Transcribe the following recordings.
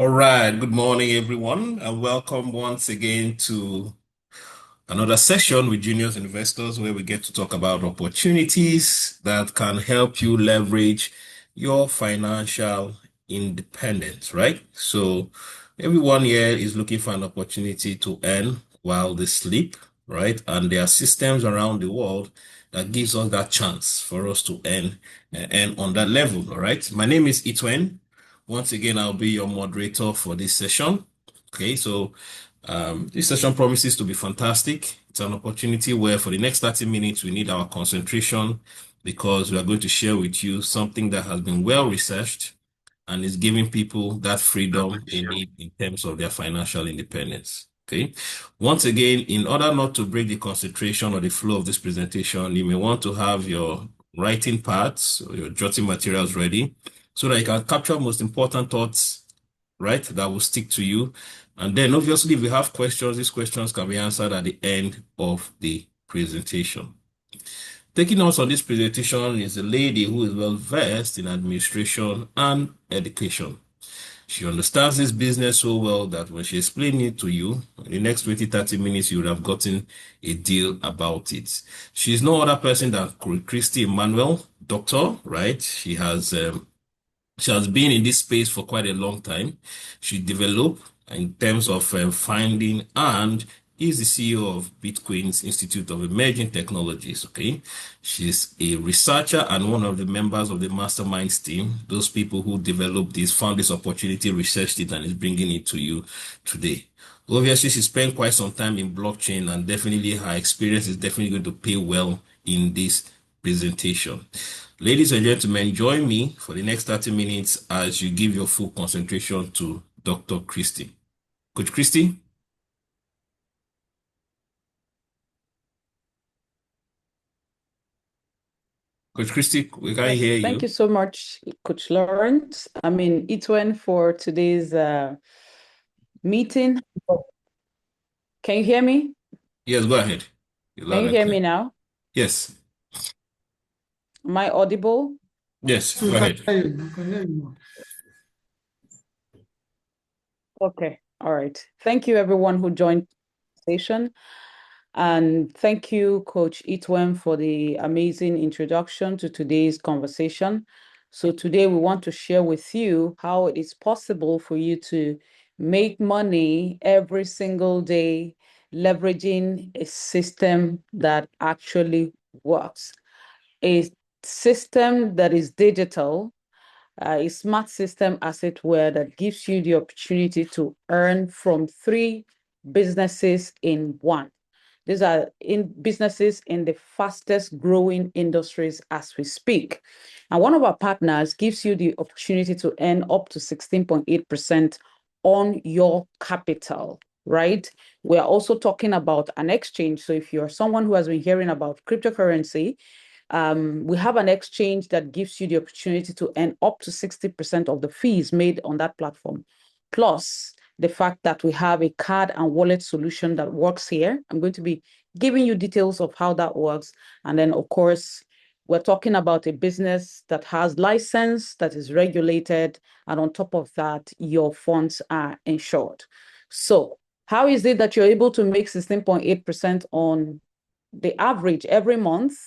All right, good morning, everyone, and welcome once again to another session with juniors investors where we get to talk about opportunities that can help you leverage your financial independence, right? So everyone here is looking for an opportunity to earn while they sleep, right? And there are systems around the world that gives us that chance for us to earn on that level, all right? My name is Itwen. Once again, I'll be your moderator for this session. Okay, so this session promises to be fantastic. It's an opportunity where for the next 30 minutes, we need our concentration because we are going to share with you something that has been well researched and is giving people that freedom they need in terms of their financial independence. Okay. Once again, in order not to break the concentration or the flow of this presentation, you may want to have your writing pads or your jotting materials ready so that you can capture most important thoughts, right, that will stick to you. And then obviously, if you have questions, these questions can be answered at the end of the presentation. Taking us on this presentation is a lady who is well versed in administration and education. She understands this business so well that when she explains it to you, in the next 20, 30 minutes, you would have gotten a deal about it. She's no other person than Christy Emmanuel, doctor, right? She has been in this space for quite a long time. She developed in terms of finding and is the CEO of Bitcoin's Institute of Emerging Technologies. Okay. She's a researcher and one of the members of the masterminds team. Those people who developed this, found this opportunity, researched it, and is bringing it to you today. Obviously, she spent quite some time in blockchain, and definitely her experience is definitely going to pay well in this presentation. Ladies and gentlemen, join me for the next 30 minutes as you give your full concentration to Dr. Christie. Coach Christie? Coach Christie, we can't Yes, hear thank you. you so much, Coach Lawrence. Itwen for today's meeting. Can you hear me? Yes, go ahead. You're Can loud you and hear clear. me now? Yes. Am I audible? Yes, We go can ahead. hear you. We can hear you. Okay, all right. Thank you, everyone who joined the session. And thank you, Coach Itwen, for the amazing introduction to today's conversation. So today we want to share with you how it is possible for you to make money every single day, leveraging a system that actually works. A system that is digital, a smart system, as it were, that gives you the opportunity to earn from three businesses in one. These are in businesses in the fastest growing industries as we speak. And one of our partners gives you the opportunity to earn up to 16.8% on your capital, right? We are also talking about an exchange. So if you're someone who has been hearing about cryptocurrency, we have an exchange that gives you the opportunity to earn up to 60% of the fees made on that platform. Plus, the fact that we have a card and wallet solution that works here. I'm going to be giving you details of how that works. And then, of course, we're talking about a business that has license, that is regulated, and on top of that, your funds are insured. So how is it that you're able to make 16.8% on the average every month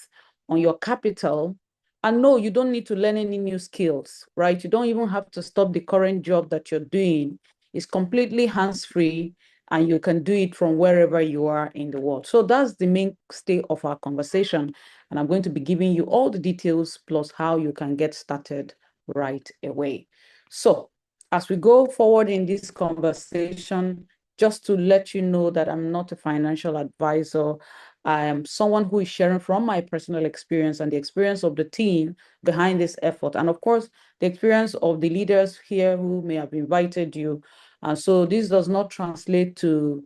on your capital? And no, you don't need to learn any new skills, right? You don't even have to stop the current job that you're doing. It's completely hands-free and you can do it from wherever you are in the world. So that's the mainstay of our conversation. And I'm going to be giving you all the details plus how you can get started right away. So as we go forward in this conversation, just to let you know that I'm not a financial advisor. I am someone who is sharing from my personal experience and the experience of the team behind this effort. And of course, the experience of the leaders here who may have invited you. And so this does not translate to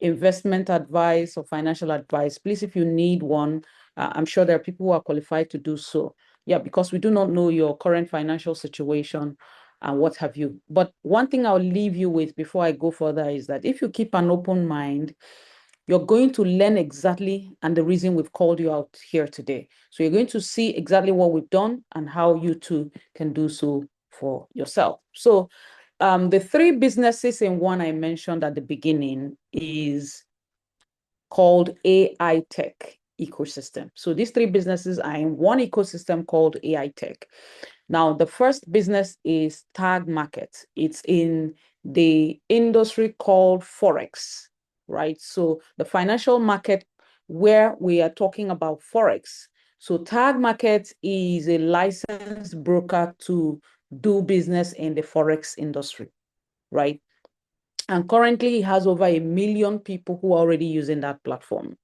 investment advice or financial advice. Please, if you need one, I'm sure there are people who are qualified to do so. Yeah, because we do not know your current financial situation and what have you. But one thing I'll leave you with before I go further is that if you keep an open mind, you're going to learn exactly and the reason we've called you out here today. So you're going to see exactly what we've done and how you too can do so for yourself. So The three businesses in one I mentioned at the beginning is called AiTech ecosystem. So these three businesses are in one ecosystem called AiTech. Now, the first business is Tag Market. It's in the industry called Forex, right? So the financial market where we are talking about Forex. So Tag Market is a licensed broker to do business in the Forex industry, right? And currently it has over 1 million people who are already using that platform.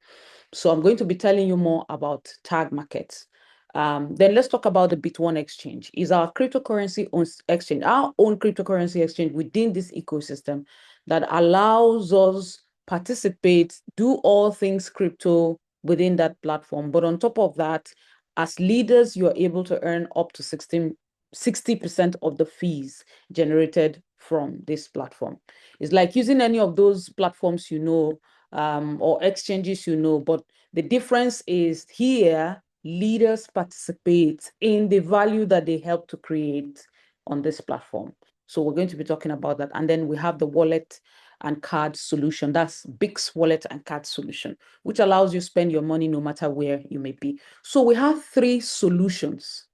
So I'm going to be telling you more about Tag Markets. Then let's talk about the Bit1 exchange. Is our cryptocurrency exchange, our own cryptocurrency exchange within this ecosystem that allows us participate, do all things crypto within that platform. But on top of that, as leaders, you're able to earn up to 60% of the fees generated from this platform. It's like using any of those platforms, or exchanges, but the difference is here, leaders participate in the value that they help to create on this platform. So we're going to be talking about that. And then we have the wallet and card solution. That's Bix wallet and card solution, which allows you to spend your money no matter where you may be. So we have three solutions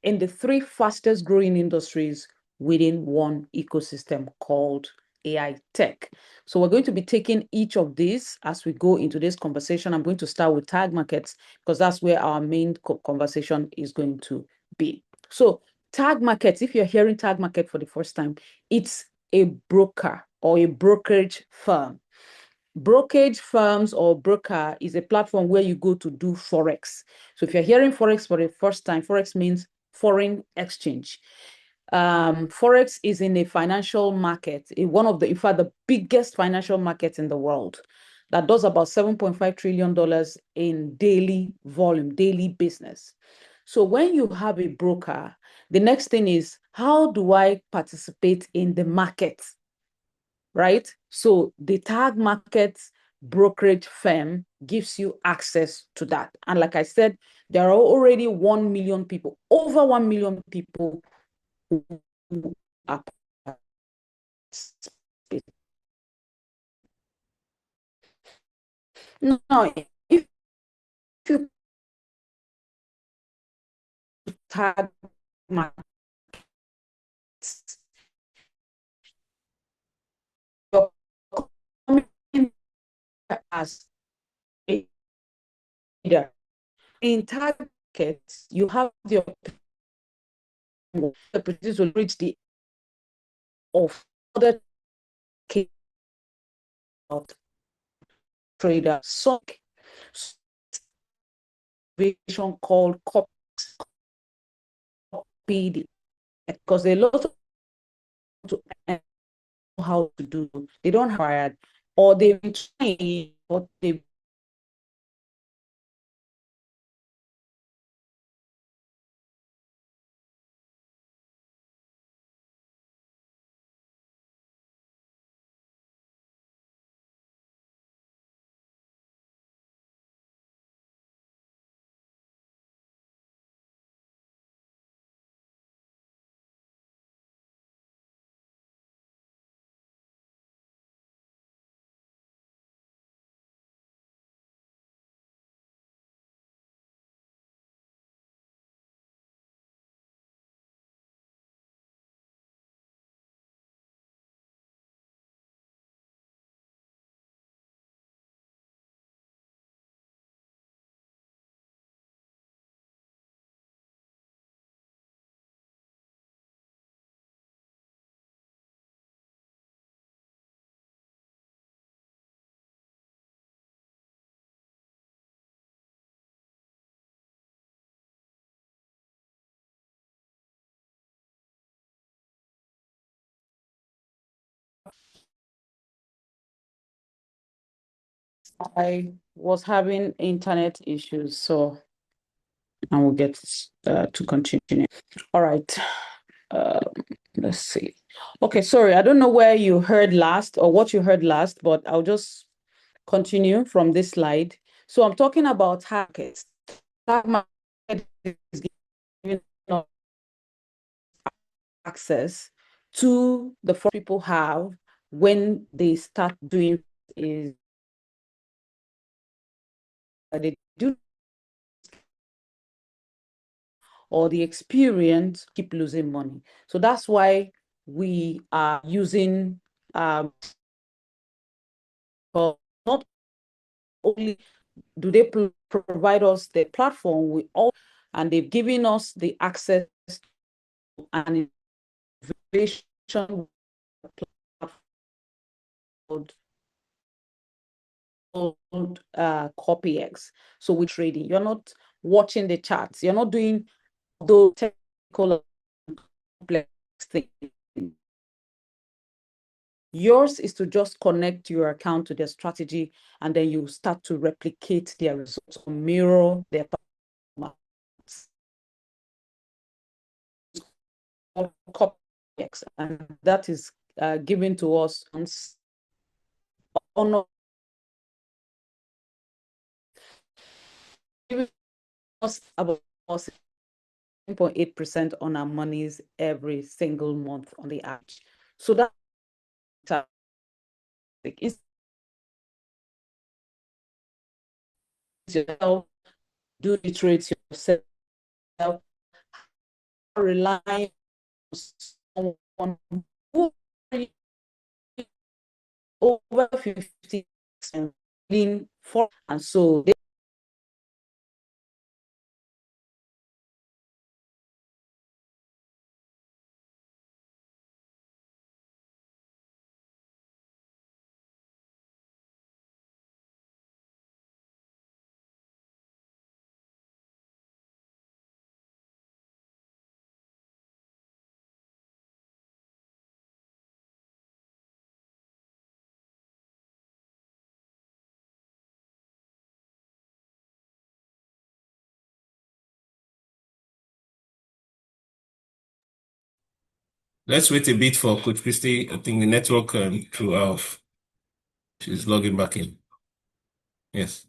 in the three fastest growing industries within one ecosystem called AI tech. So we're going to be taking each of these as we go into this conversation. I'm going to start with Tag Markets because that's where our main conversation is going to be. So Tag Markets, if you're hearing Tag Market for the first time, it's a broker or a brokerage firm. Brokerage firms or broker is a platform where you go to do Forex. So if you're hearing Forex for the first time, Forex means foreign exchange. Forex is in a financial market, one of the, in fact, the biggest financial markets in the world that does about $7.5 trillion in daily volume, daily business. So when you have a broker, the next thing is, how do I participate in the market? Right? So the Tag Market brokerage firm gives you access to that. And like I said, there are already 1 million people, over 1 million people who are participating. Now, if you Tag Markets, you're coming as a leader. In Tag Markets, you have the opportunity to reach the of other trader SOC called copy because a lot of to know how to do, they don't have it, or they've been trying, or they I was having internet issues, so I will get to continue. All right. Uh, let's see. Okay, sorry, I don't know where you heard last or what you heard last, but I'll just continue from this slide. So I'm talking about hackers. Tag Market is giving us access to the first people have when they start doing is that they do, or the experience keep losing money. So that's why we are using not only do they provide us the platform, we all, and they've given us the access and innovation platform called CopyX. So we're trading. You're not watching the charts. You're not doing those technical complex things. Yours is to just connect your account to their strategy, and then you start to replicate their results or mirror their performance. CopyX, and that is given to us on giving us about 7.8% on our monies every single month on the average. So that's yourself, do the trades yourself, rely on someone who over 50 lean for, and so they Let's wait a bit for Coach Christie. I think the network threw off. She's logging back in. Yes.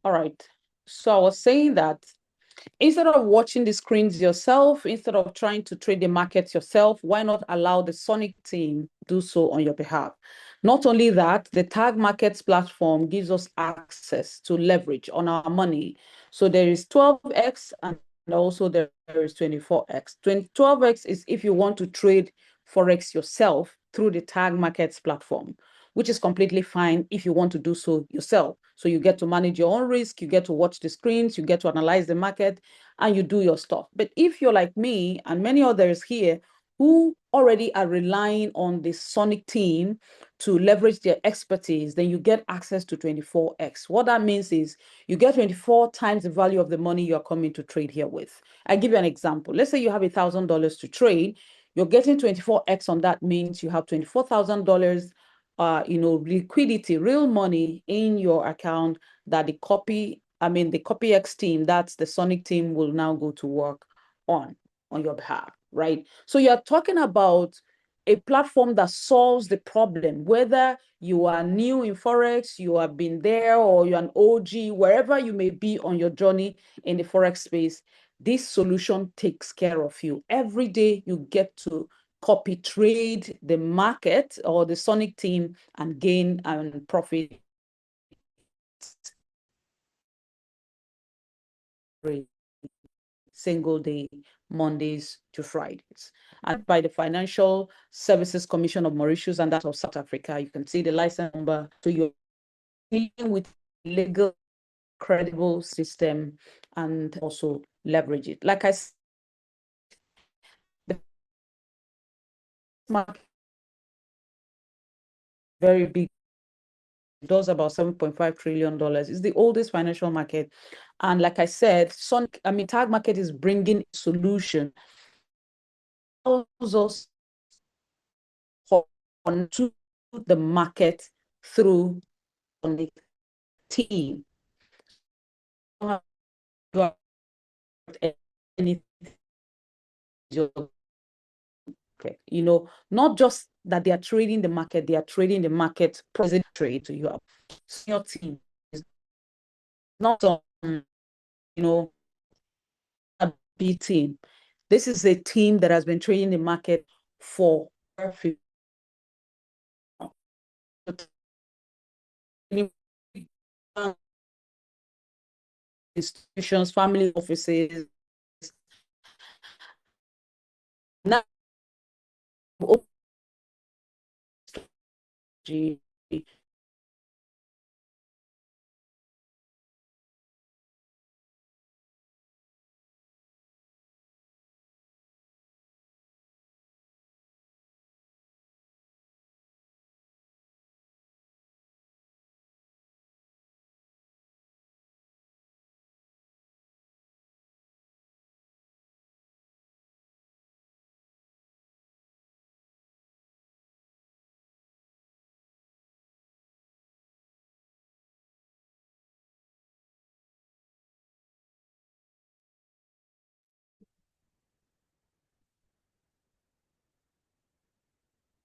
all right. So I was saying that instead of watching the screens yourself, instead of trying to trade the markets yourself, why not allow the Sonic team do so on your behalf? Not only that, the Tag Markets platform gives us access to leverage on our money. So there is 12x and also there is 24x. 12x is if you want to trade Forex yourself through the Tag Markets platform, which is completely fine if you want to do so yourself. So you get to manage your own risk, you get to watch the screens, you get to analyze the market, and you do your stuff. But if you're like me and many others here who already are relying on the Sonic team to leverage their expertise, then you get access to 24x. What that means is you get 24 times the value of the money you're coming to trade here with. I give you an example. Let's say you have $1,000 to trade. You're getting 24x on that means you have $24,000 liquidity, real money in your account that the CopyX team, that's the Sonic team, will now go to work on your behalf, right? So you're talking about a platform that solves the problem, whether you are new in Forex, you have been there, or you're an OG, wherever you may be on your journey in the Forex space, this solution takes care of you. Every day you get to copy trade the market or the Sonic team and gain and profit every single day, Mondays to Fridays. And by the Financial Services Commission of Mauritius and that of South Africa, you can see the license number. So you're dealing with legal, credible system and also leverage it. Like I said, the market very big, does about $7.5 trillion. It's the oldest financial market. And like I said, Tag Market is bringing a solution. Allows us to the market through the team. Anything, okay, not just that they are trading the market, they are trading the market present trade. So you have your team is not some, a B team. This is a team that has been trading the market for institutions, family offices. Now,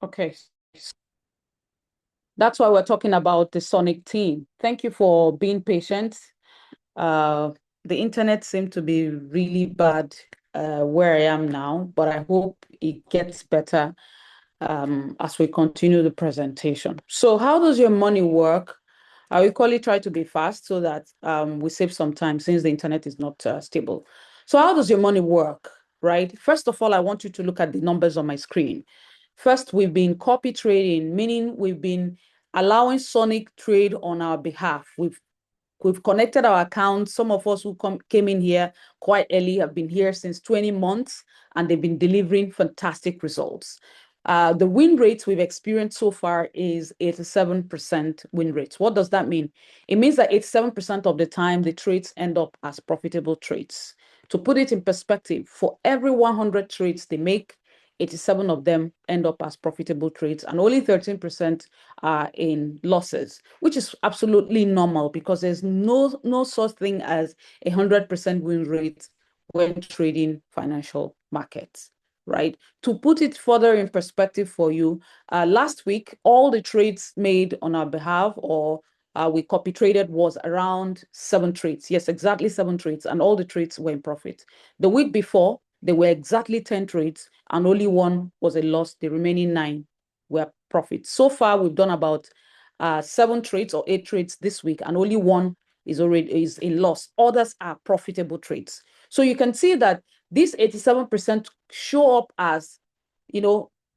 okay. That's why we're talking about the Sonic team. Thank you for being patient. Uh, the internet seemed to be really bad where I am now, but I hope it gets better as we continue the presentation. So how does your money work? I will equally try to be fast so that we save some time since the internet is not stable. So how does your money work, right? First of all, I want you to look at the numbers on my screen. First, we've been copy trading, meaning we've been allowing Sonic trade on our behalf. We've connected our accounts. Some of us who came in here quite early have been here since 20 months, and they've been delivering fantastic results. The win rates we've experienced so far is 87% win rates. What does that mean? It means that 87% of the time, the trades end up as profitable trades. To put it in perspective, for every 100 trades they make, 87 of them end up as profitable trades, and only 13% are in losses, which is absolutely normal because there's no such thing as 100% win rate when trading financial markets, right? To put it further in perspective for you, last week, all the trades made on our behalf or we copy traded was around 7 trades. Yes, exactly 7 trades, and all the trades were in profit. The week before, there were exactly 10 trades, and only one was a loss. The remaining 9 were profit. So far, we've done about 7 trades or 8 trades this week, and only one is a loss. Others are profitable trades. So you can see that these 87% show up as,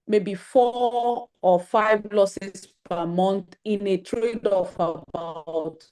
maybe 4 or 5 losses per month in a trade of about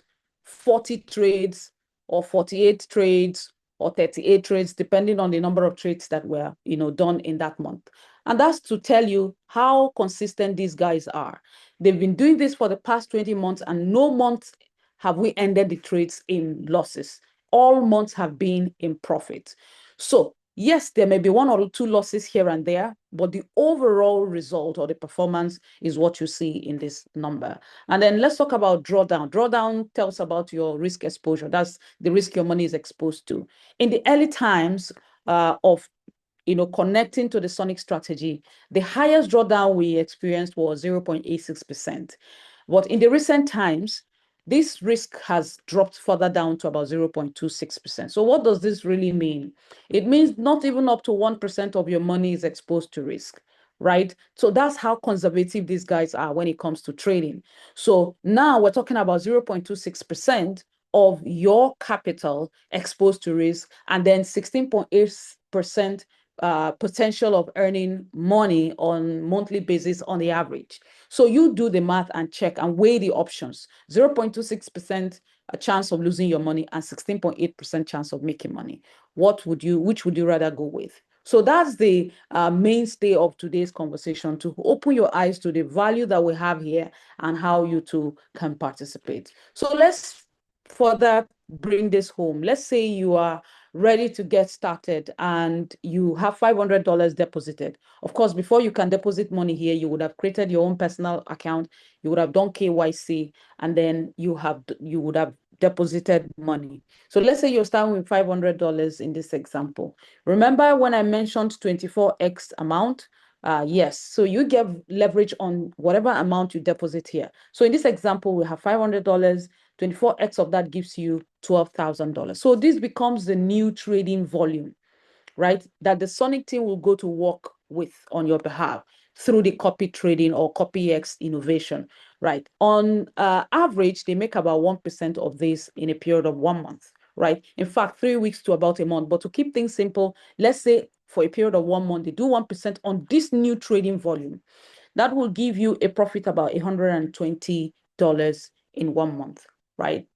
40 trades or 48 trades or 38 trades, depending on the number of trades that were, done in that month. And that's to tell you how consistent these guys are. They've been doing this for the past 20 months, and no month have we ended the trades in losses. All months have been in profit. So yes, there may be 1 or 2 losses here and there, but the overall result or the performance is what you see in this number. And then let's talk about drawdown. Drawdown tells about your risk exposure. That's the risk your money is exposed to. In the early times of connecting to the Sonic strategy, the highest drawdown we experienced was 0.86%. But in the recent times, this risk has dropped further down to about 0.26%. So what does this really mean? It means not even up to 1% of your money is exposed to risk, right? So that's how conservative these guys are when it comes to trading. So now we're talking about 0.26% of your capital exposed to risk, and then 16.8% potential of earning money on monthly basis on the average. So you do the math and check and weigh the options. 0.26% a chance of losing your money and 16.8% chance of making money. Which would you rather go with? So that's the mainstay of today's conversation, to open your eyes to the value that we have here and how you too can participate. So let's further bring this home. Let's say you are ready to get started and you have $500 deposited. Of course, before you can deposit money here, you would have created your own personal account, you would have done KYC, and then you would have deposited money. So let's say you're starting with $500 in this example. Remember when I mentioned 24x amount? Yes, so you get leverage on whatever amount you deposit here. So in this example, we have $500, 24x of that gives you $12,000. So this becomes the new trading volume, right? That the Sonic team will go to work with on your behalf through the copy trading or copyx innovation, right? On average, they make about 1% of this in a period of 1 month, right? In fact, 3 weeks to about a month. But to keep things simple, let's say for a period of 1 month, they do 1% on this new trading volume. That will give you a profit about $120 in 1 month, right?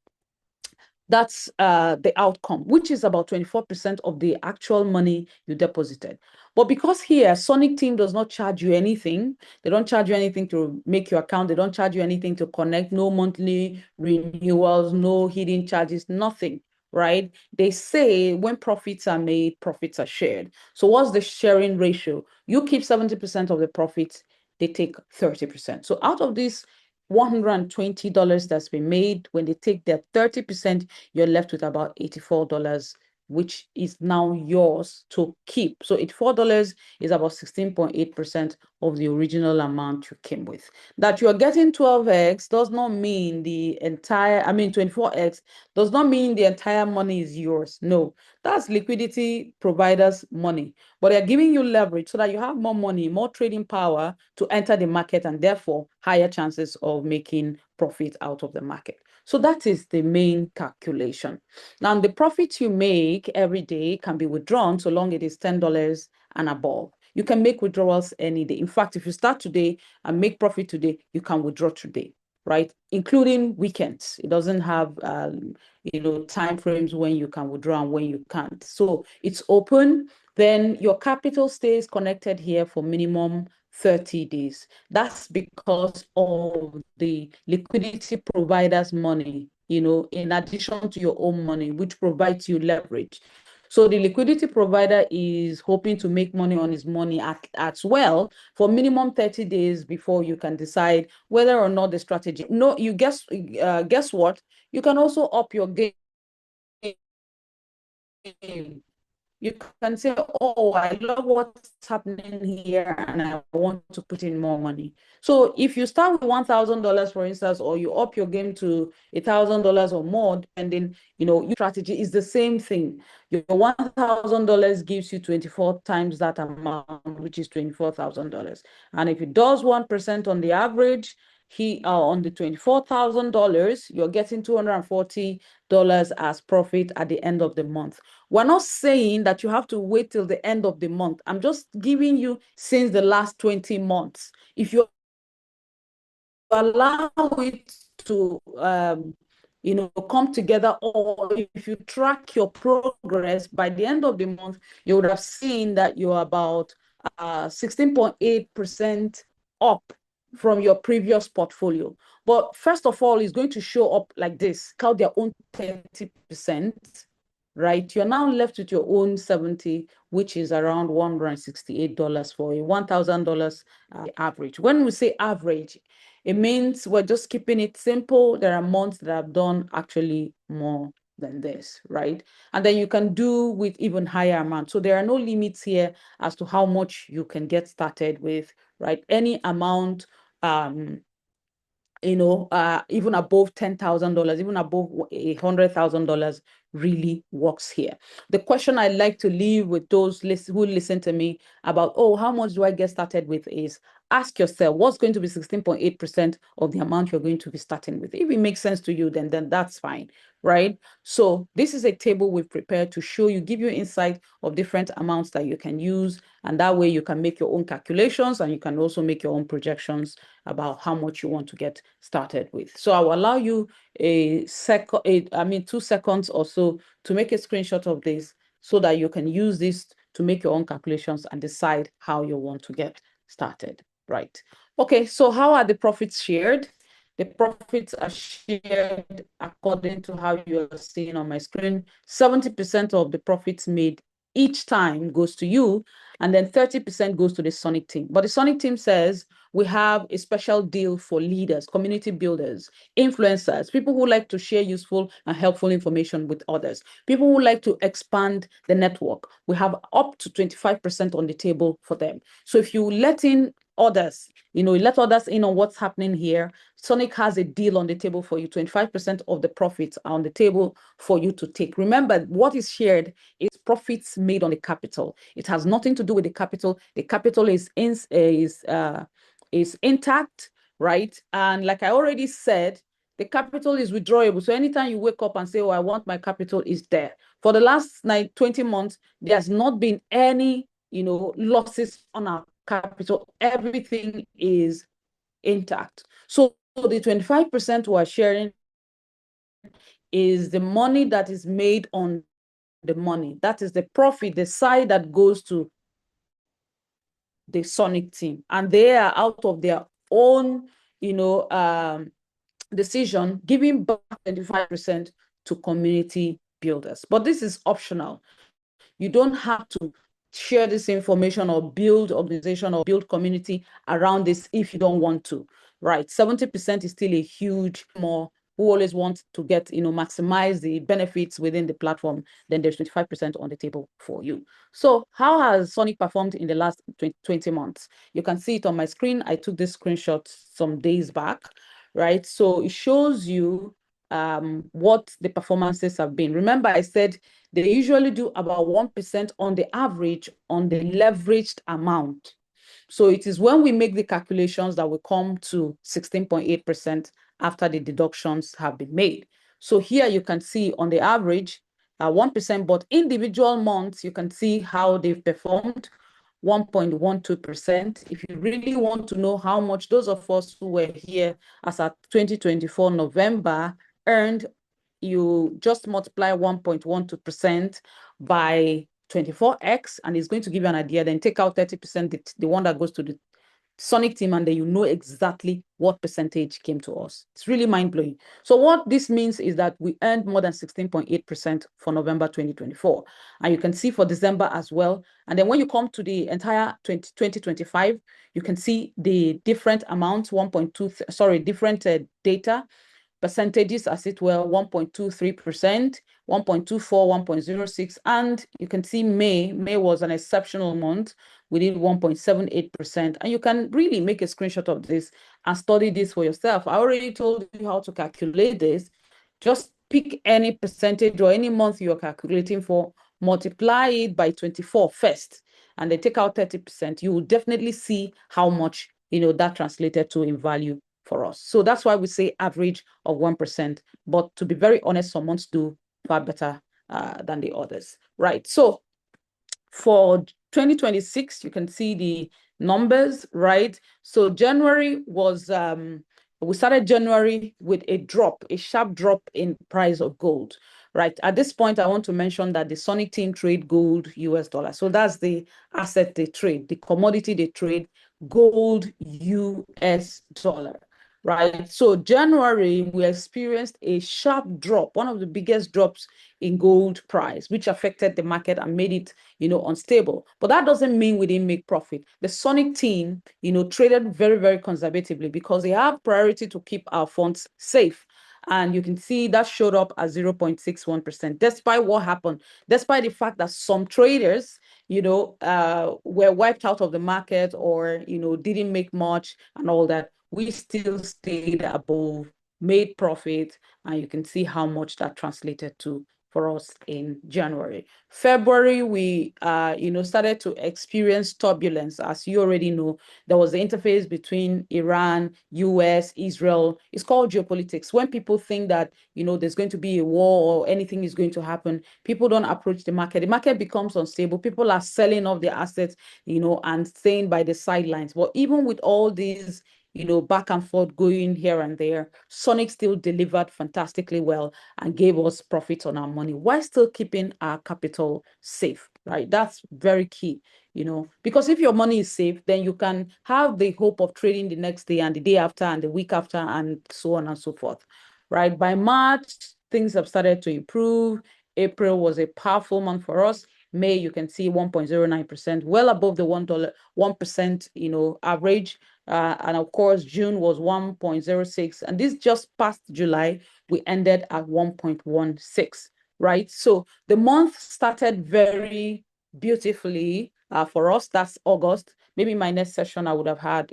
That's the outcome, which is about 24% of the actual money you deposited. But because here, Sonic Team does not charge you anything, they don't charge you anything to make your account, they don't charge you anything to connect, no monthly renewals, no hidden charges, nothing, right? They say when profits are made, profits are shared. So what's the sharing ratio? You keep 70% of the profits, they take 30%. So out of this $120 that's been made, when they take their 30%, you're left with about $84, which is now yours to keep. So $84 is about 16.8% of the original amount you came with. That you're getting 12x does not mean the entire, 24x does not mean the entire money is yours. No, that's liquidity providers' money. But they're giving you leverage so that you have more money, more trading power to enter the market and therefore higher chances of making profit out of the market. So that is the main calculation. Now, the profit you make every day can be withdrawn so long it is $10 and above. You can make withdrawals any day. In fact, if you start today and make profit today, you can withdraw today, right? Including weekends. It doesn't have time frames when you can withdraw and when you can't. So it's open. Then your capital stays connected here for minimum 30 days. That's because of the liquidity provider's money, in addition to your own money, which provides you leverage. So the liquidity provider is hoping to make money on his money as well for minimum 30 days before you can decide whether or not the strategy. No, guess what? You can also up your game. You can say, oh, I love what's happening here and I want to put in more money. So if you start with $1,000, for instance, or you up your game to $1,000 or more, depending, your strategy is the same thing. Your $1,000 gives you 24 times that amount, which is $24,000. And if it does 1% on the average, on the $24,000, you're getting $240 as profit at the end of the month. We're not saying that you have to wait till the end of the month. I'm just giving you since the last 20 months. If you allow it to come together, or if you track your progress by the end of the month, you would have seen that you're about 16.8% up from your previous portfolio. But first of all, it's going to show up like this, count their own 30%, right? You're now left with your own 70, which is around $168 for a $1,000 average. When we say average, it means we're just keeping it simple. There are months that have done actually more than this, right? And then you can do with even higher amounts. So there are no limits here as to how much you can get started with, right? Any amount, even above $10,000, even above $100,000 really works here. The question I like to leave with those who listen to me about, oh, how much do I get started with, is ask yourself, what's going to be 16.8% of the amount you're going to be starting with? If it makes sense to you, then that's fine, right? So this is a table we've prepared to show you, give you insight of different amounts that you can use. And that way you can make your own calculations and you can also make your own projections about how much you want to get started with. So I will allow you 2 seconds or so to make a screenshot of this so that you can use this to make your own calculations and decide how you want to get started, right? Okay, so how are the profits shared? The profits are shared according to how you are seeing on my screen. 70% of the profits made each time goes to you, and then 30% goes to the Sonic team. But the Sonic team says we have a special deal for leaders, community builders, influencers, people who like to share useful and helpful information with others, people who like to expand the network. We have up to 25% on the table for them. So if you let in others, let others in on what's happening here, Sonic has a deal on the table for you. 25% of the profits are on the table for you to take. Remember, what is shared is profits made on the capital. It has nothing to do with the capital. The capital is intact, right? And like I already said, the capital is withdrawable. So anytime you wake up and say, oh, I want my capital, is there. For the last 20 months, there's not been any, losses on our capital. Everything is intact. So the 25% we're sharing is the money that is made on the money. That is the profit, the side that goes to the Sonic team. And they are out of their own, decision, giving back 25% to community builders. But this is optional. You don't have to share this information or build organization or build community around this if you don't want to, right? 70% is still a huge more who always want to get, maximize the benefits within the platform. Then there's 25% on the table for you. So how has Sonic performed in the last 20 months? You can see it on my screen. I took this screenshot some days back, right? So it shows you what the performances have been. Remember, I said they usually do about 1% on the average on the leveraged amount. So it is when we make the calculations that we come to 16.8% after the deductions have been made. So here you can see on the average, 1%, but individual months, you can see how they've performed. 1.12%. If you really want to know how much those of us who were here as at 2024 November earned, you just multiply 1.12% by 24x, and it's going to give you an idea. Then take out 30%, the one that goes to the Sonic team, and then you know exactly what percentage came to us. It's really mind-blowing. So what this means is that we earned more than 16.8% for November 2024. And you can see for December as well. And then when you come to the entire 2025, you can see the different amounts, 1.2, different data percentages as it were, 1.23%, 1.24, 1.06, and you can see May was an exceptional month. We did 1.78%, and you can really make a screenshot of this and study this for yourself. I already told you how to calculate this. Just pick any percentage or any month you're calculating for, multiply it by 24 first, and then take out 30%. You will definitely see how much that translated to in value for us. So that's why we say average of 1%. But to be very honest, some months do far better than the others, right? So for 2026, you can see the numbers, right? So January was, we started January with a sharp drop in price of gold, right? At this point, I want to mention that the Sonic team trade gold, US dollar. So that's the asset they trade, the commodity they trade, gold, US dollar, right? So January, we experienced a sharp drop, one of the biggest drops in gold price, which affected the market and made it, unstable. But that doesn't mean we didn't make profit. The Sonic team, traded very, very conservatively because they have priority to keep our funds safe. And you can see that showed up at 0.61%, despite what happened, despite the fact that some traders, were wiped out of the market or, didn't make much and all that. We still stayed above, made profit, and you can see how much that translated to for us in January. February, we started to experience turbulence. As you already know, there was the interface between Iran, US, Israel. It's called geopolitics. When people think that there's going to be a war or anything is going to happen, people don't approach the market. The market becomes unstable. People are selling off their assets, and staying by the sidelines. But even with all these back and forth going here and there, Sonic still delivered fantastically well and gave us profits on our money while still keeping our capital safe, right? That's very key. because if your money is safe, then you can have the hope of trading the next day and the day after and the week after and so on and so forth, right? By March, things have started to improve. April was a powerful month for us. May, you can see 1.09%, well above the $1%, average. And of course, June was 1.06. And this just past July, we ended at 1.16, right? So the month started very beautifully for us. That's August. Maybe my next session, I would have had,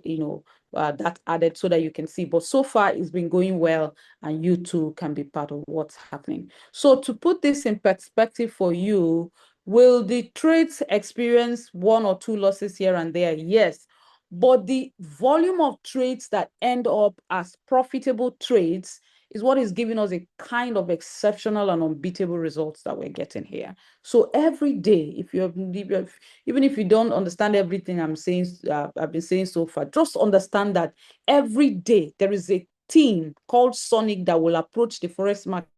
that added so that you can see. But so far, it's been going well, and you too can be part of what's happening. So to put this in perspective for you, will the trades experience one or two losses here and there? Yes. But the volume of trades that end up as profitable trades is what is giving us a kind of exceptional and unbeatable results that we're getting here. So every day, even if you don't understand everything I've been saying so far, just understand that every day there is a team called Sonic that will approach the forex market.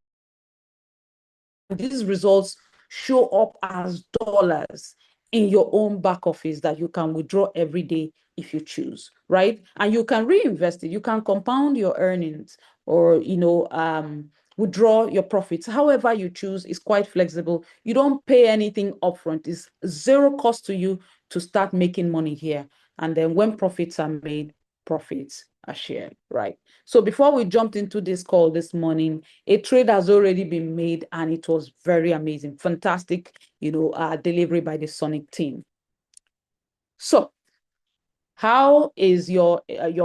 These results show up as dollars in your own back office that you can withdraw every day if you choose, right? And you can reinvest it. You can compound your earnings or, withdraw your profits. However you choose is quite flexible. You don't pay anything upfront. It's zero cost to you to start making money here. And then when profits are made, profits are shared, right? So before we jumped into this call this morning, a trade has already been made and it was very amazing. Fantastic, delivery by the Sonic team. So how is your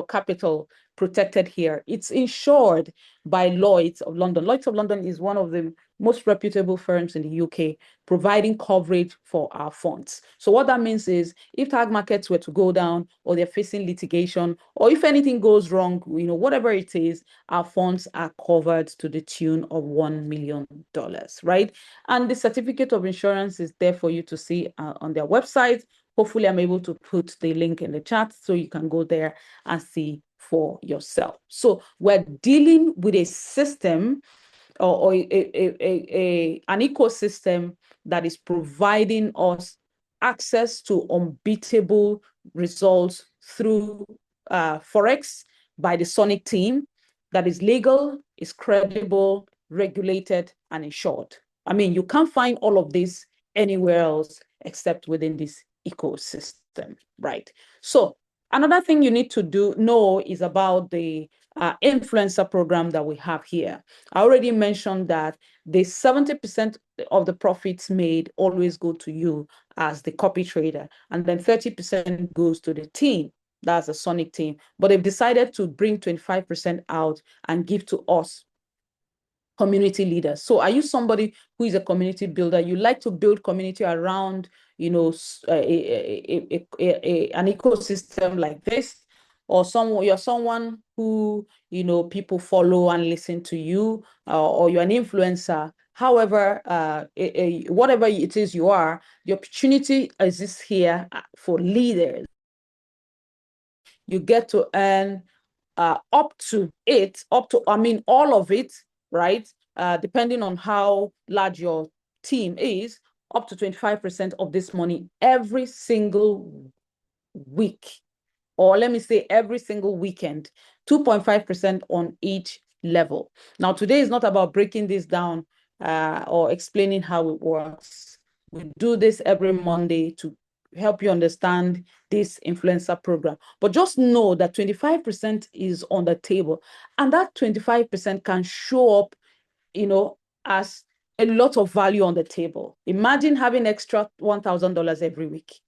capital protected here? It's insured by Lloyd's of London. Lloyd's of London is one of the most reputable firms in the UK, providing coverage for our funds. So what that means is if tag markets were to go down or they're facing litigation or if anything goes wrong, whatever it is, our funds are covered to the tune of $1 million, right? And the certificate of insurance is there for you to see on their website. Hopefully, I'm able to put the link in the chat so you can go there and see for yourself. So we're dealing with a system or an ecosystem that is providing us access to unbeatable results through Forex by the Sonic team that is legal, is credible, regulated, and insured. I mean, you can't find all of this anywhere else except within this ecosystem, right? So another thing you need to know is about the influencer program that we have here. I already mentioned that the 70% of the profits made always go to you as the copy trader, and then 30% goes to the team. That's the Sonic team. But they've decided to bring 25% out and give to us, community leaders. So are you somebody who is a community builder? You like to build community around, an ecosystem like this, or you're someone who, people follow and listen to you, or you're an influencer. However, whatever it is you are, the opportunity exists here for leaders. You get to earn all of it, right? Depending on how large your team is, up to 25% of this money every single week, or let me say every single weekend, 2.5% on each level. Now, today is not about breaking this down or explaining how it works. We do this every Monday to help you understand this influencer program. But just know that 25% is on the table, and that 25% can show up, as a lot of value on the table. Imagine having extra $1,000 every week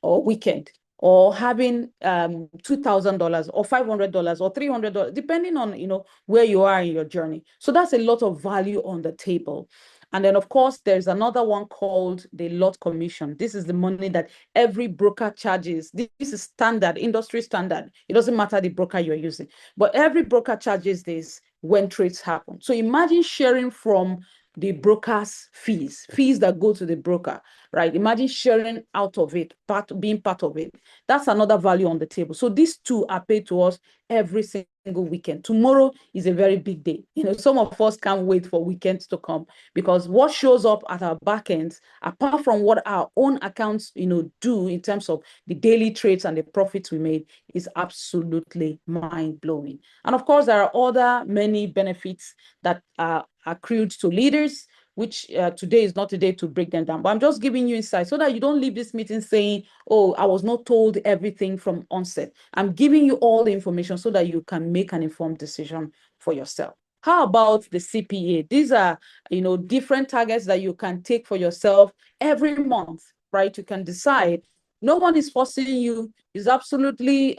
or weekend, or having $2,000 or $500 or $300, depending on where you are in your journey. So that's a lot of value on the table. And then, of course, there's another one called the lot commission. This is the money that every broker charges. This is standard, industry standard. It doesn't matter the broker you're using, but every broker charges this when trades happen. So imagine sharing from the broker's fees that go to the broker, right? Imagine sharing out of it, being part of it. That's another value on the table. So these two are paid to us every single weekend. Tomorrow is a very big day. Some of us can't wait for weekends to come, because what shows up at our back ends, apart from what our own accounts, do in terms of the daily trades and the profits we made, is absolutely mind-blowing. And of course, there are other many benefits that are accrued to leaders, which today is not a day to break them down. But I'm just giving you insight so that you don't leave this meeting saying, oh, I was not told everything from onset. I'm giving you all the information so that you can make an informed decision for yourself. How about the CPA? These are, different targets that you can take for yourself every month, right? You can decide. No one is forcing you. It's absolutely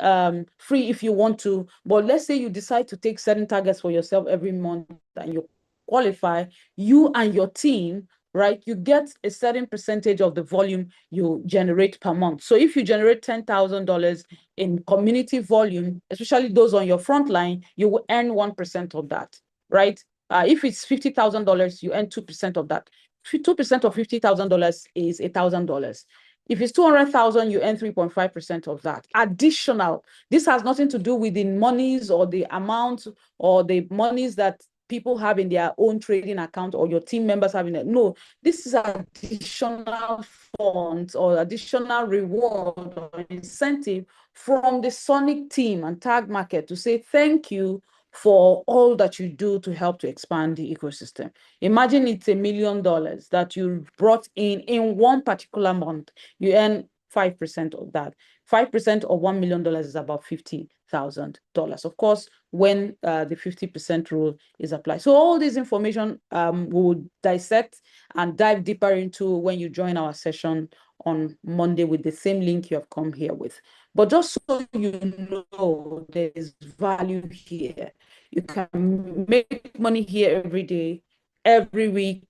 free if you want to. But let's say you decide to take certain targets for yourself every month and you qualify, you and your team, right, you get a certain percentage of the volume you generate per month. So if you generate $10,000 in community volume, especially those on your front line, you will earn 1% of that, right? If it's $50,000, you earn 2% of that. 2% of $50,000 is $1,000. If it's 200,000, you earn 3.5% of that. Additional, this has nothing to do with the monies or the amount or the monies that people have in their own trading account or your team members having it. No, this is additional funds or additional reward or incentive from the Sonic team and Tag Market to say thank you for all that you do to help to expand the ecosystem. Imagine it's $1 million that you brought in one particular month. You earn 5% of that. 5% of $1 million is about $50,000. Of course, when the 50% rule is applied. So all this information we will dissect and dive deeper into when you join our session on Monday with the same link you have come here with. But just so you know, there is value here. You can make money here every day, every week.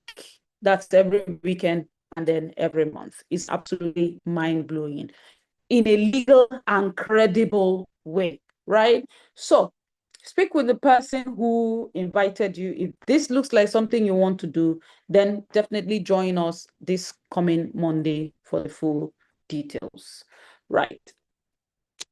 That's every weekend, and then every month. It's absolutely mind-blowing in a legal and credible way, right? So speak with the person who invited you. If this looks like something you want to do, then definitely join us this coming Monday for the full details, right?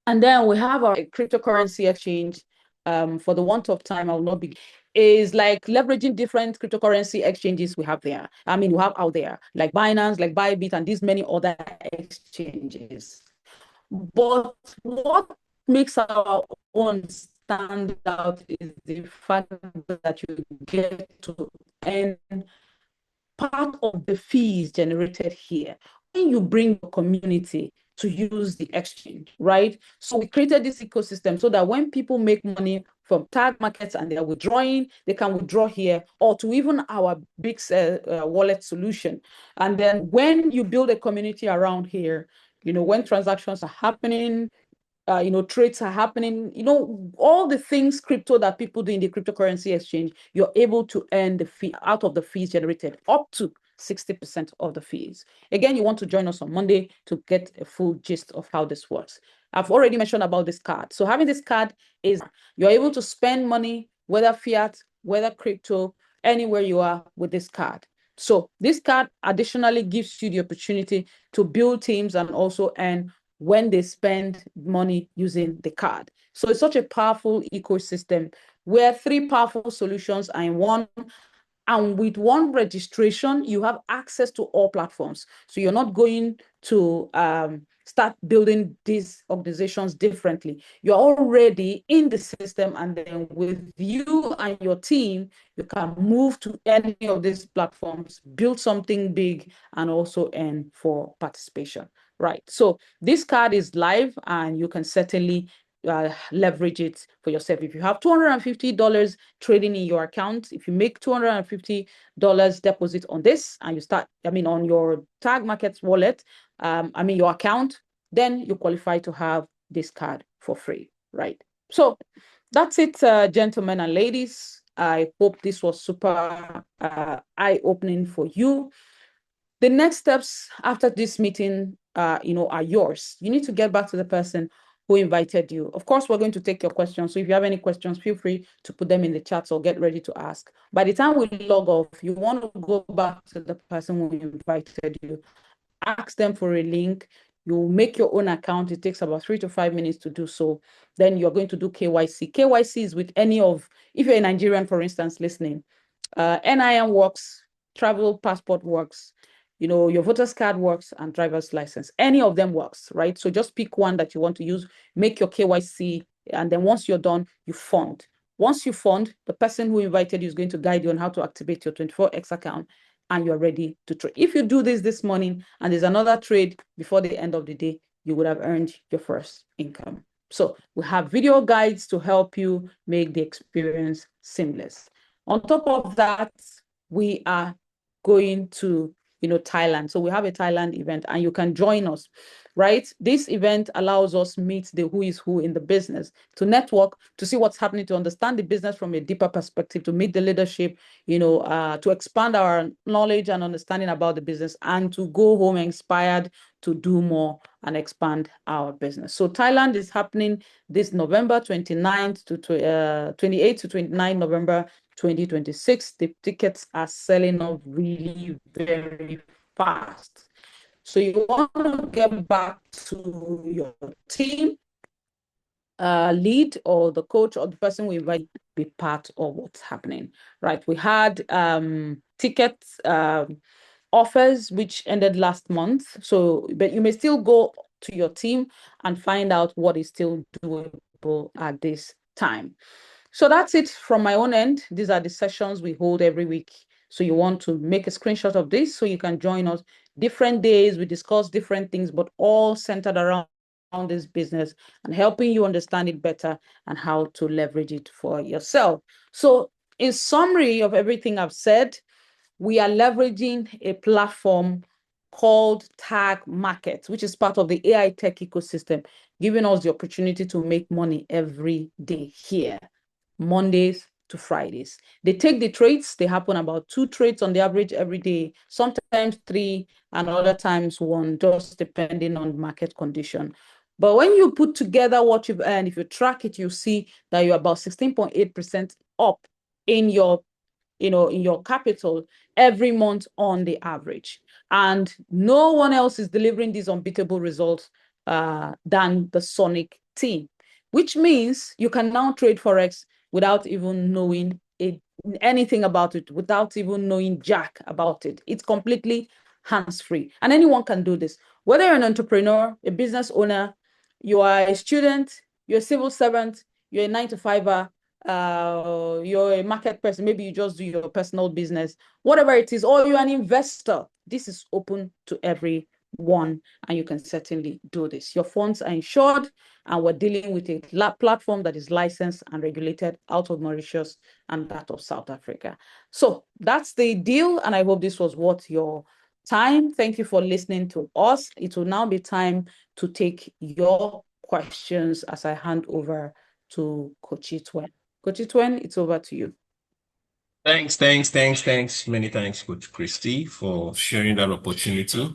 And then we have our cryptocurrency exchange. For the want of time, I will not be, is like leveraging different cryptocurrency exchanges we have there. I mean, we have out there, like Binance, like Bybit, and these many other exchanges. But what makes our own stand out is the fact that you get to earn part of the fees generated here when you bring the community to use the exchange, right? So we created this ecosystem so that when people make money from tag markets and they're withdrawing, they can withdraw here, or to even our big wallet solution. And then when you build a community around here, when transactions are happening, trades are happening, all the things crypto that people do in the cryptocurrency exchange, you're able to earn the fee out of the fees generated up to 60% of the fees. Again, you want to join us on Monday to get a full gist of how this works. I've already mentioned about this card. So having this card is you're able to spend money, whether fiat, whether crypto, anywhere you are with this card. So this card additionally gives you the opportunity to build teams and also earn when they spend money using the card. So it's such a powerful ecosystem where three powerful solutions are in one. And with one registration, you have access to all platforms. So you're not going to start building these organizations differently. You're already in the system, and then with you and your team, you can move to any of these platforms, build something big, and also earn for participation. Right. So this card is live, and you can certainly leverage it for yourself. If you have $250 trading in your account, if you make $250 deposit on this and you start, on your Tag Markets wallet, your account, then you qualify to have this card for free, right? So that's it, gentlemen and ladies. I hope this was super eye-opening for you. The next steps after this meeting, are yours. You need to get back to the person who invited you. Of course, we're going to take your questions. So if you have any questions, feel free to put them in the chat or get ready to ask. By the time we log off, you want to go back to the person who invited you, ask them for a link. You make your own account. It takes about 3 to 5 minutes to do so. Then you're going to do KYC. KYC is with any of, if you're a Nigerian, for instance, listening, NIN works, travel passport works, your voter's card works, and driver's license. Any of them works, right? So just pick one that you want to use, make your KYC, and then once you're done, you fund. Once you fund, the person who invited you is going to guide you on how to activate your 24X account, and you're ready to trade. If you do this morning and there's another trade before the end of the day, you would have earned your first income. So we have video guides to help you make the experience seamless. On top of that, we are going to Thailand. So we have a Thailand event and you can join us, right? This event allows us meet the who is who in the business, to network, to see what's happening, to understand the business from a deeper perspective, to meet the leadership, to expand our knowledge and understanding about the business, and to go home inspired to do more and expand our business. So Thailand is happening this November 29th to 28th to 29 November 2026. The tickets are selling off really very fast. So you want to get back to your team lead or the coach or the person we invite be part of what's happening, right? We had ticket offers which ended last month. So, but you may still go to your team and find out what is still doable at this time. So that's it from my own end. These are the sessions we hold every week. So you want to make a screenshot of this so you can join us. Different days, we discuss different things, but all centered around this business and helping you understand it better and how to leverage it for yourself. So in summary of everything I've said, we are leveraging a platform called Tag Market, which is part of the AiTech ecosystem, giving us the opportunity to make money every day here, Mondays to Fridays. They take the trades, they happen about 2 trades on the average every day, sometimes 3, and other times 1, just depending on market condition. But when you put together what you've earned, if you track it, you see that you're about 16.8% up in your in your capital every month on the average. And no one else is delivering these unbeatable results than the Sonic team, which means you can now trade Forex without even knowing anything about it, without even knowing jack about it. It's completely hands-free. And anyone can do this. Whether you're an entrepreneur, a business owner, you are a student, you're a civil servant, you're a 9 to 5er, you're a market person, maybe you just do your personal business, whatever it is, or you're an investor, this is open to everyone, and you can certainly do this. Your funds are insured, and we're dealing with a platform that is licensed and regulated out of Mauritius and that of South Africa. So that's the deal, and I hope this was worth your time. Thank you for listening to us. It will now be time to take your questions as I hand over to Coach Itwen. Coach Itwen, it's over to you. Thanks. Many thanks, Coach Christy, for sharing that opportunity.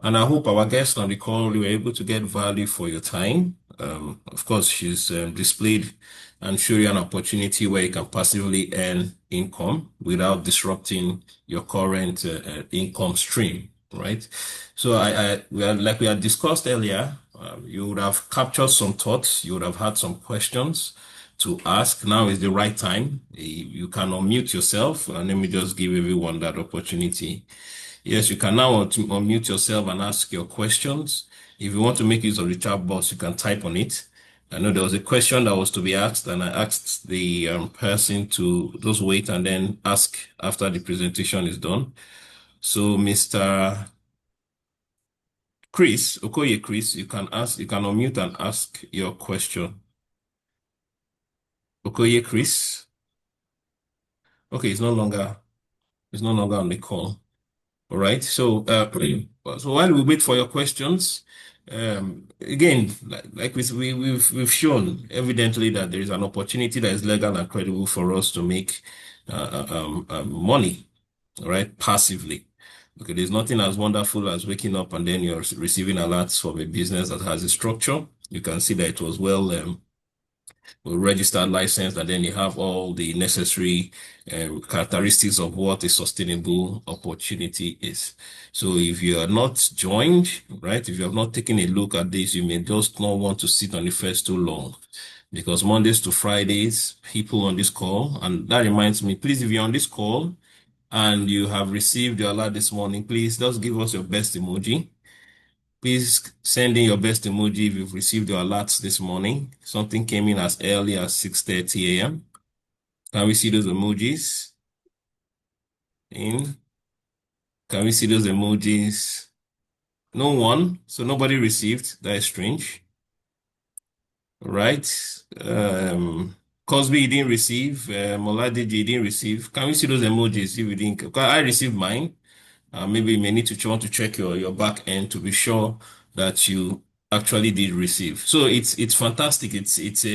And I hope our guests on the call were able to get value for your time. Of course, she's displayed and shown you an opportunity where you can passively earn income without disrupting your current income stream, right? So like we had discussed earlier, you would have captured some thoughts, you would have had some questions to ask. Now is the right time. You can unmute yourself, and let me just give everyone that opportunity. Yes, you can now unmute yourself and ask your questions. If you want to make use of the chat box, you can type on it. I know there was a question that was to be asked, and I asked the person to just wait and then ask after the presentation is done. So, Mr. Okoye Chris, you can unmute and ask your question. Okoye Chris. Okay, it's no longer on the call. All right. So, so while we wait for your questions, again, like we've shown evidently that there is an opportunity that is legal and credible for us to make money, right, passively. Okay, there's nothing as wonderful as waking up and then you're receiving alerts from a business that has a structure. You can see that it was well registered, licensed, and then you have all the necessary characteristics of what a sustainable opportunity is. So if you are not joined, right, if you have not taken a look at this, you may just not want to sit on the fence too long because Mondays to Fridays, people on this call, and that reminds me, please, if you're on this call and you have received your alert this morning, please just give us your best emoji. Please send in your best emoji if you've received your alerts this morning. Something came in as early as 6:30 a.m. Can we see those emojis in? Can we see those emojis? No one. So nobody received. That is strange. Right? Cosby, you didn't receive. Moladiji, you didn't receive. Can we see those emojis if you didn't? Because I received mine. Maybe you may need to want to check your back end to be sure that you actually did receive. So it's fantastic. It's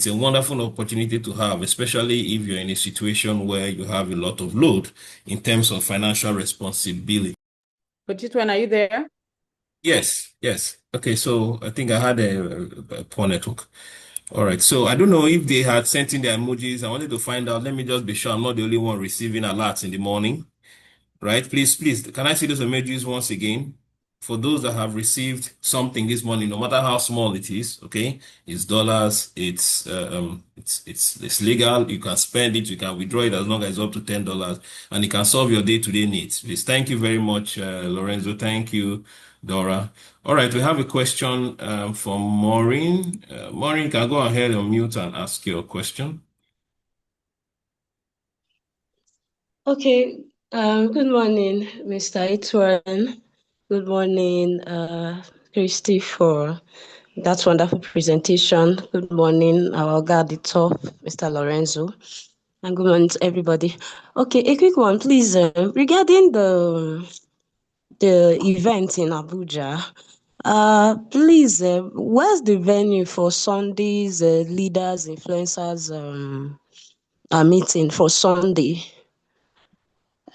a wonderful opportunity to have, especially if you're in a situation where you have a lot of load in terms of financial responsibility. But Chitwen, are you there? Yes, yes. Okay, so I think I had a poor network. All right, so I don't know if they had sent in their emojis. I wanted to find out. Let me just be sure I'm not the only one receiving alerts in the morning. Right? Please, can I see those emojis once again? For those that have received something this morning, no matter how small it is, okay? It's dollars, it's legal, you can spend it, you can withdraw it as long as it's up to $10, and it can solve your day-to-day needs. Please, thank you very much, Lorenzo. Thank you, Dora. All right, we have a question from Maureen. Maureen, can go ahead and mute and ask your question. Okay. Good morning, Mr. Itwan. Good morning, Christy, for that wonderful presentation. Good morning, our auditor, Mr. Lorenzo. And good morning to everybody. Okay, a quick one, please. Regarding the event in Abuja, please, where's the venue for Sunday's leaders, influencers meeting for Sunday?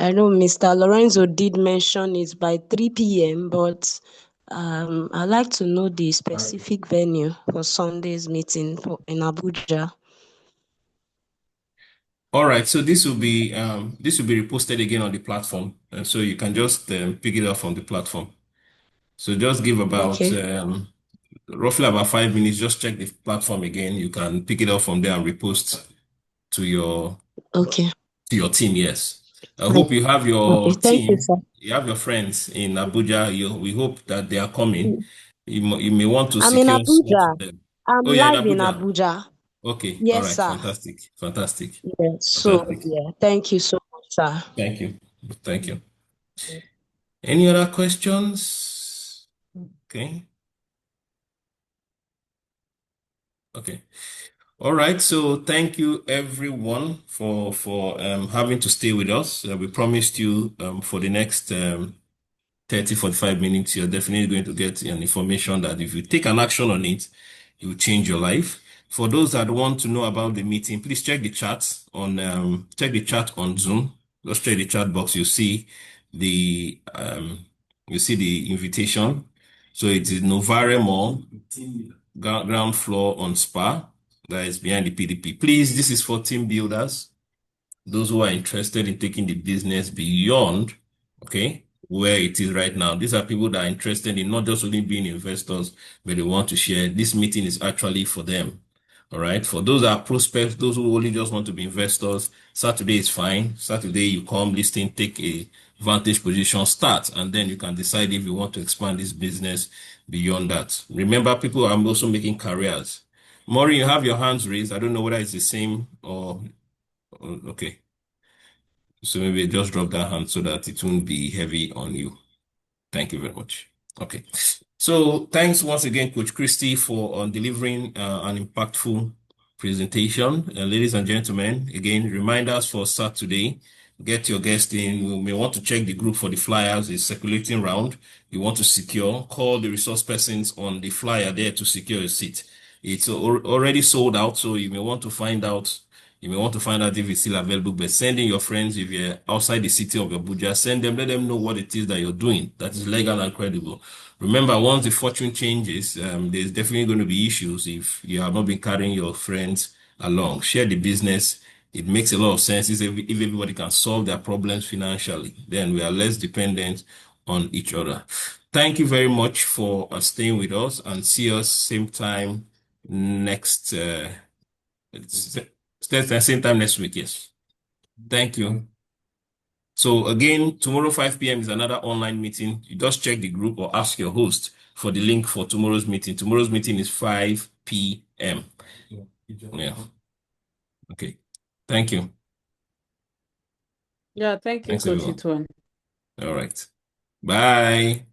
I know Mr. Lorenzo did mention it by 3 p.m., but I'd like to know the specific venue for Sunday's meeting in Abuja. All right, so this will be reposted again on the platform, and so you can just pick it up from the platform. So just give about Okay. roughly about 5 minutes. Just check the platform again. You can pick it up from there and repost to your Okay. team. Yes, I Fine. hope you have Okay. your Thank you, team. sir. You have your friends in Abuja. We hope that they are coming. You may want to I'm in secure slot for Abuja. them. I'm Oh, you're in live in Abuja. Abuja. Okay, all Yes, right, sir. fantastic, fantastic, Yeah. So, fantastic. yeah. Thank you so much, sir. Thank you, thank you. Any other questions? Okay. Okay. All right. So thank you everyone for having to stay with us. We promised you for the next 30, 45 minutes, you're definitely going to get an information that if you take an action on it, it will change your life. For those that want to know about the meeting, please check the chat on Zoom. Just check the chat box. The you see the invitation. So it is Novare Mall, ground floor on Spa, that is behind the PDP. Please, this is for team builders, those who are interested in taking the business beyond, okay, where it is right now. These are people that are interested in not just only being investors, but they want to share. This meeting is actually for them. All right. For those that are prospects, those who only just want to be investors, Saturday is fine. Saturday, you come, listen, take a vantage position, start, and then you can decide if you want to expand this business beyond that. Remember, people are also making careers. Maureen, you have your hands raised. I don't know whether it's the same or okay. So maybe just drop that hand so that it won't be heavy on you. Thank you very much. Okay. So thanks once again, Coach Christie, for delivering an impactful presentation. Ladies and gentlemen, again, reminders for Saturday. Get your guest in. We may want to check the group for the flyers. It's circulating round. You want to secure, call the resource persons on the flyer there to secure a seat. It's already sold out, so you may want to find out You may want to find out if it's still available, but send in your friends. If you're outside the city of Abuja, send them, let them know what it is that you're doing that is legal and credible. Remember, once the fortune changes, there's definitely going to be issues if you have not been carrying your friends along. Share the business. It makes a lot of sense if everybody can solve their problems financially, then we are less dependent on each other. Thank you very much for staying with us, and see us same time next same time next week. Yes. Thank you. So again, tomorrow 5 p.m. is another online meeting. You just check the group or ask your host for the link for tomorrow's meeting. Tomorrow's meeting is 5 p.m. Yeah. Okay. Thank you. Yeah, thank you, Thanks, Coach everyone. Itwan. All right. Bye.